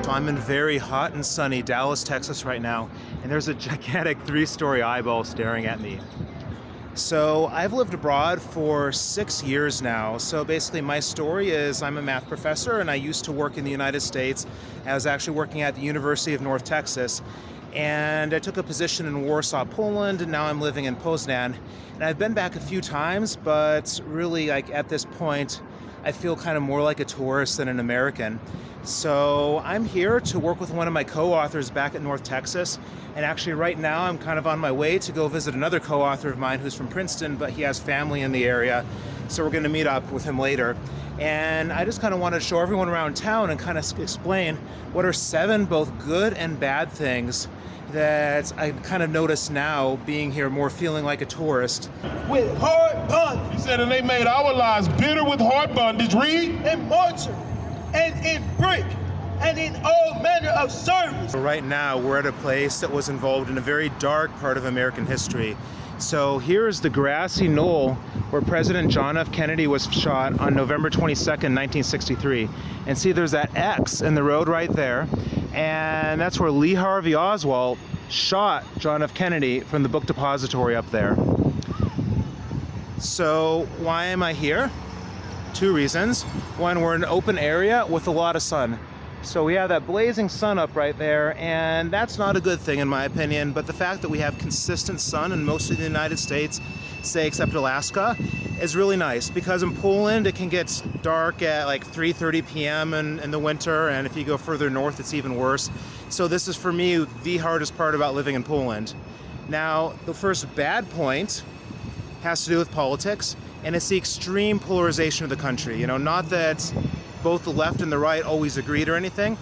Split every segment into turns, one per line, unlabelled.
So I'm in very hot and sunny Dallas, Texas right now, and there's a gigantic 3-story eyeball staring at me. So I've lived abroad for 6 years now. So basically my story is I'm a math professor and I used to work in the United States. I was actually working at the University of North Texas, and I took a position in Warsaw, Poland, and now I'm living in Poznan. And I've been back a few times, but really, like, at this point, I feel kind of more like a tourist than an American. So I'm here to work with one of my co-authors back at North Texas. And actually right now I'm kind of on my way to go visit another co-author of mine who's from Princeton, but he has family in the area. So we're going to meet up with him later. And I just kind of want to show everyone around town and kind of explain what are 7 both good and bad things that I kind of notice now being here, more feeling like a tourist.
With hard bondage. He said, and they made our lives bitter with hard bondage. Read.
In mortar, and in brick, and in all manner of service.
Right now, we're at a place that was involved in a very dark part of American history. So here's the grassy knoll where President John F. Kennedy was shot on November 22nd, 1963. And see, there's that X in the road right there. And that's where Lee Harvey Oswald shot John F. Kennedy from the book depository up there. So why am I here? 2 reasons. One, we're in an open area with a lot of sun. So we have that blazing sun up right there, and that's not a good thing in my opinion, but the fact that we have consistent sun in most of the United States, say except Alaska, is really nice, because in Poland it can get dark at like 3:30 p.m. in the winter, and if you go further north it's even worse. So this is for me the hardest part about living in Poland. Now, the first bad point has to do with politics, and it's the extreme polarization of the country. You know, not that both the left and the right always agreed or anything,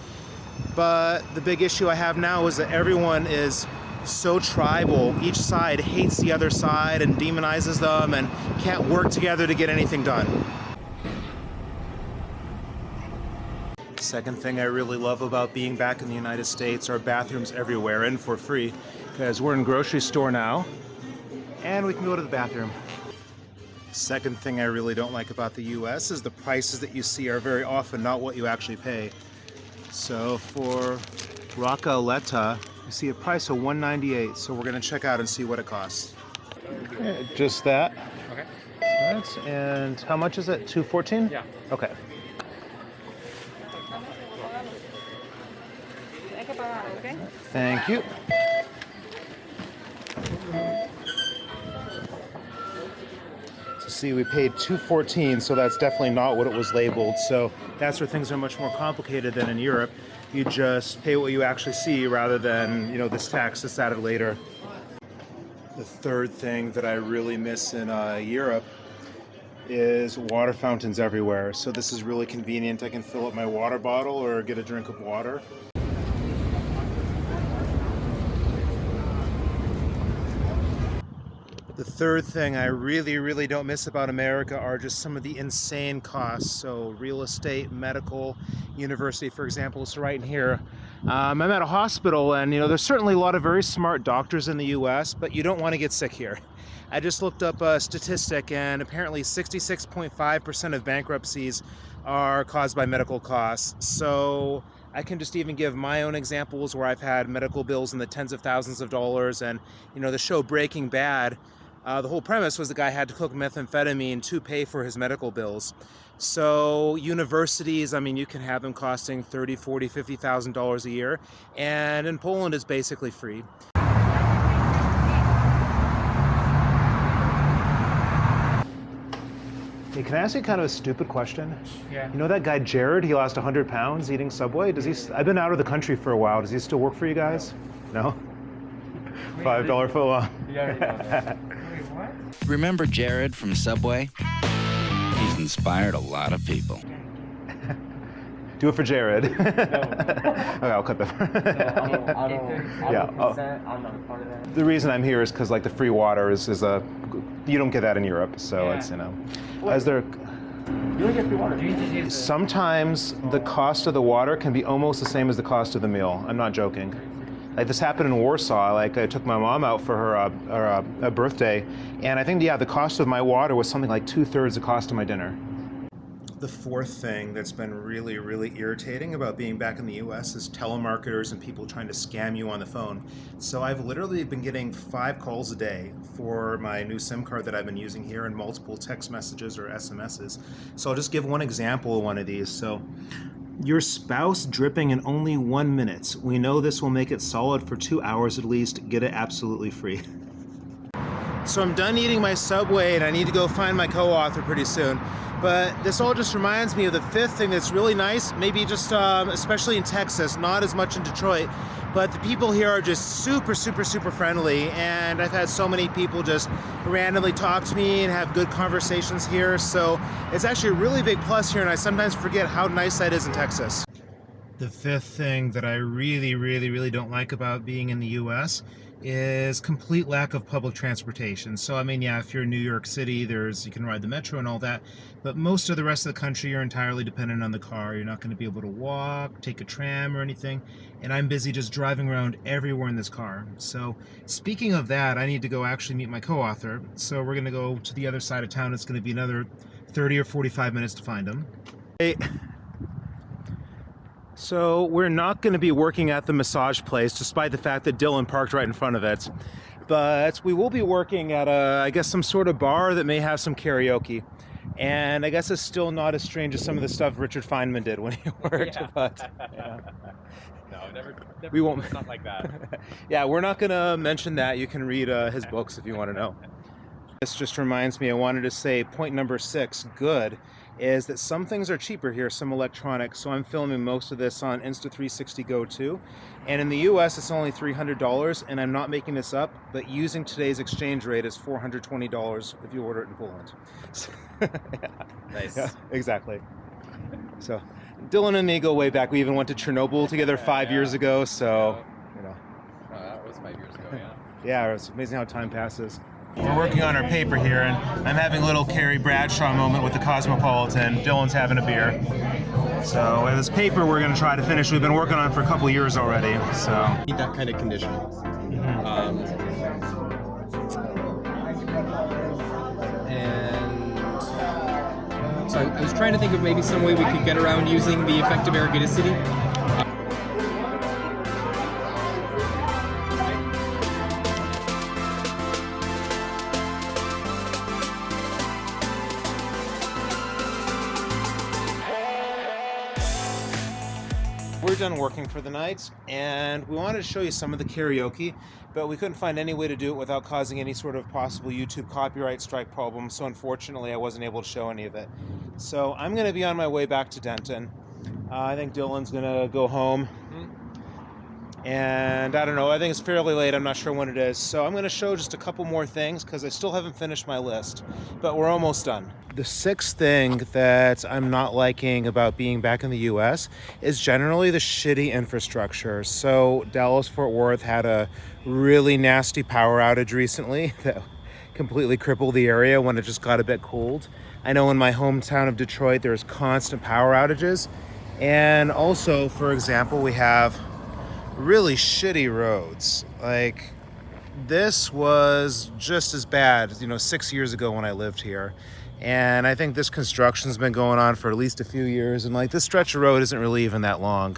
but the big issue I have now is that everyone is so tribal. Each side hates the other side and demonizes them and can't work together to get anything done. Second thing I really love about being back in the United States are bathrooms everywhere and for free, because we're in a grocery store now and we can go to the bathroom. Second thing I really don't like about the US is the prices that you see are very often not what you actually pay. So for raclette, you see a price of $1.98, so we're gonna check out and see what it costs. Just that. Okay. And how much is it? $2.14?
Yeah.
Okay. Thank you. See, we paid $2.14, so that's definitely not what it was labeled. So that's where things are much more complicated than in Europe. You just pay what you actually see rather than, you know, this tax that's added later. The third thing that I really miss in Europe is water fountains everywhere. So this is really convenient. I can fill up my water bottle or get a drink of water. The third thing I really don't miss about America are just some of the insane costs. So real estate, medical, university, for example. So right in here, I'm at a hospital, and you know, there's certainly a lot of very smart doctors in the US, but you don't want to get sick here. I just looked up a statistic, and apparently 66.5% of bankruptcies are caused by medical costs. So I can just even give my own examples where I've had medical bills in the tens of thousands of dollars. And you know, the show Breaking Bad, the whole premise was the guy had to cook methamphetamine to pay for his medical bills. So universities, I mean, you can have them costing $30,000, $40,000, $50,000 a year, and in Poland it's basically free. Hey, can I ask you kind of a stupid question?
Yeah.
You know that guy Jared, he lost 100 pounds eating Subway? Does he? I've been out of the country for a while. Does he still work for you guys? No? $5 foot long.
Yeah. Wait, what?
Remember Jared from Subway? He's inspired a lot of people.
Do it for Jared.
No.
Okay, I'll cut that.
I don't
Yeah,
consent. I'm not a part of that.
The reason I'm here is because like the free water is you don't get that in Europe, so
Yeah.
it's, you know, as there.
You don't get free water. You just use
Sometimes the cost of the water can be almost the same as the cost of the meal. I'm not joking. Like this happened in Warsaw. Like I took my mom out for her birthday, and I think the cost of my water was something like 2/3 the cost of my dinner. The fourth thing that's been really, really irritating about being back in the US is telemarketers and people trying to scam you on the phone. So I've literally been getting 5 calls a day for my new SIM card that I've been using here and multiple text messages or SMSs. So I'll just give one example of one of these. So, your spouse dripping in only 1 minute. We know this will make it solid for 2 hours at least. Get it absolutely free. So I'm done eating my Subway and I need to go find my co-author pretty soon. But this all just reminds me of the fifth thing that's really nice, maybe just especially in Texas, not as much in Detroit, but the people here are just super, super, super friendly. And I've had so many people just randomly talk to me and have good conversations here. So it's actually a really big plus here, and I sometimes forget how nice that is in Texas. The fifth thing that I really, really, really don't like about being in the US is complete lack of public transportation. So I mean, yeah, if you're in New York City, you can ride the metro and all that, but most of the rest of the country, you're entirely dependent on the car. You're not going to be able to walk, take a tram or anything, and I'm busy just driving around everywhere in this car. So speaking of that, I need to go actually meet my co-author. So we're going to go to the other side of town. It's going to be another 30 or 45 minutes to find him. Hey. So we're not going to be working at the massage place, despite the fact that Dylan parked right in front of it. But we will be working at I guess some sort of bar that may have some karaoke. And I guess it's still not as strange as some of the stuff Richard Feynman did when he worked.
Yeah.
But yeah.
No, never
We won't.
It's not like that.
Yeah, we're not going to mention that. You can read his books if you want to know. This just reminds me, I wanted to say point number 6, good, is that some things are cheaper here, some electronics. So I'm filming most of this on Insta360 Go 2. And in the US, it's only $300, and I'm not making this up, but using today's exchange rate is $420 if you order it in Poland. Yeah.
Nice.
Yeah, exactly. So Dylan and me go way back. We even went to Chernobyl together 5 years ago, so, you know.
That was 5 years ago, yeah.
Yeah, it's amazing how time passes. We're working on our paper here, and I'm having a little Carrie Bradshaw moment with the Cosmopolitan. Dylan's having a beer. So this paper we're going to try to finish. We've been working on it for a couple years already. So
Need that kind of condition. And so I was trying to think of maybe some way we could get around using the effective ergodicity.
we're done working for the night, and we wanted to show you some of the karaoke, but we couldn't find any way to do it without causing any sort of possible YouTube copyright strike problem, so unfortunately I wasn't able to show any of it. So I'm going to be on my way back to Denton. I think Dylan's going to go home. And I don't know, I think it's fairly late, I'm not sure when it is. So I'm going to show just a couple more things because I still haven't finished my list, but we're almost done. The sixth thing that I'm not liking about being back in the US is generally the shitty infrastructure. So Dallas-Fort Worth had a really nasty power outage recently that completely crippled the area when it just got a bit cold. I know in my hometown of Detroit there's constant power outages. And also, for example, we have really shitty roads. Like, this was just as bad, 6 years ago when I lived here. And I think this construction's been going on for at least a few years, and like this stretch of road isn't really even that long.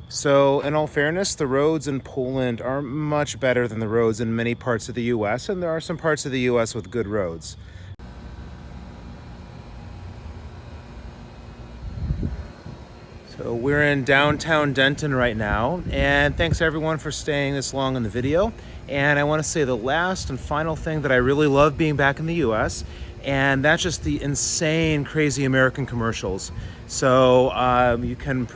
So in all fairness, the roads in Poland are much better than the roads in many parts of the US, and there are some parts of the US with good roads. So we're in downtown Denton right now, and thanks everyone for staying this long in the video. And I want to say the last and final thing that I really love being back in the US, and that's just the insane, crazy American commercials. So you can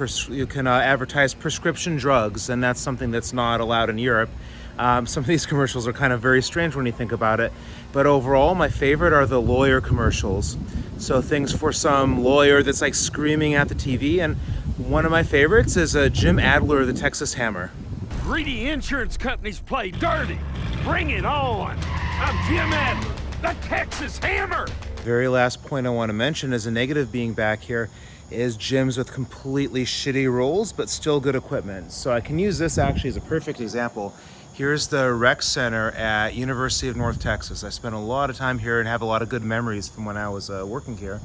advertise prescription drugs, and that's something that's not allowed in Europe. Some of these commercials are kind of very strange when you think about it. But overall, my favorite are the lawyer commercials. So things for some lawyer that's like screaming at the TV. And one of my favorites is Jim Adler, the Texas Hammer.
Greedy insurance companies play dirty. Bring it on. I'm Jim Adler, the Texas Hammer.
Very last point I want to mention as a negative being back here is gyms with completely shitty rolls, but still good equipment. So I can use this actually as a perfect example. Here's the rec center at University of North Texas. I spent a lot of time here and have a lot of good memories from when I was working here.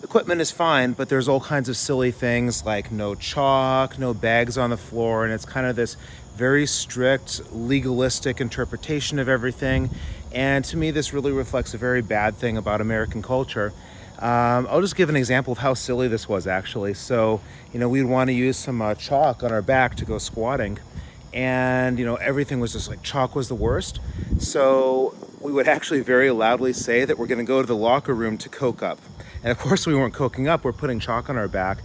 The equipment is fine, but there's all kinds of silly things like no chalk, no bags on the floor, and it's kind of this very strict, legalistic interpretation of everything. And to me, this really reflects a very bad thing about American culture. I'll just give an example of how silly this was, actually. So, we'd want to use some chalk on our back to go squatting, and everything was just like chalk was the worst. So we would actually very loudly say that we're going to go to the locker room to coke up. And of course we weren't coking up, we're putting chalk on our back,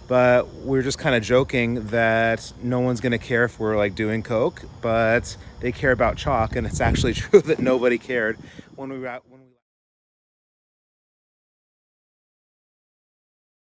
but we're just kind of joking that no one's going to care if we're like doing coke, but they care about chalk. And it's actually true that nobody cared when we were out.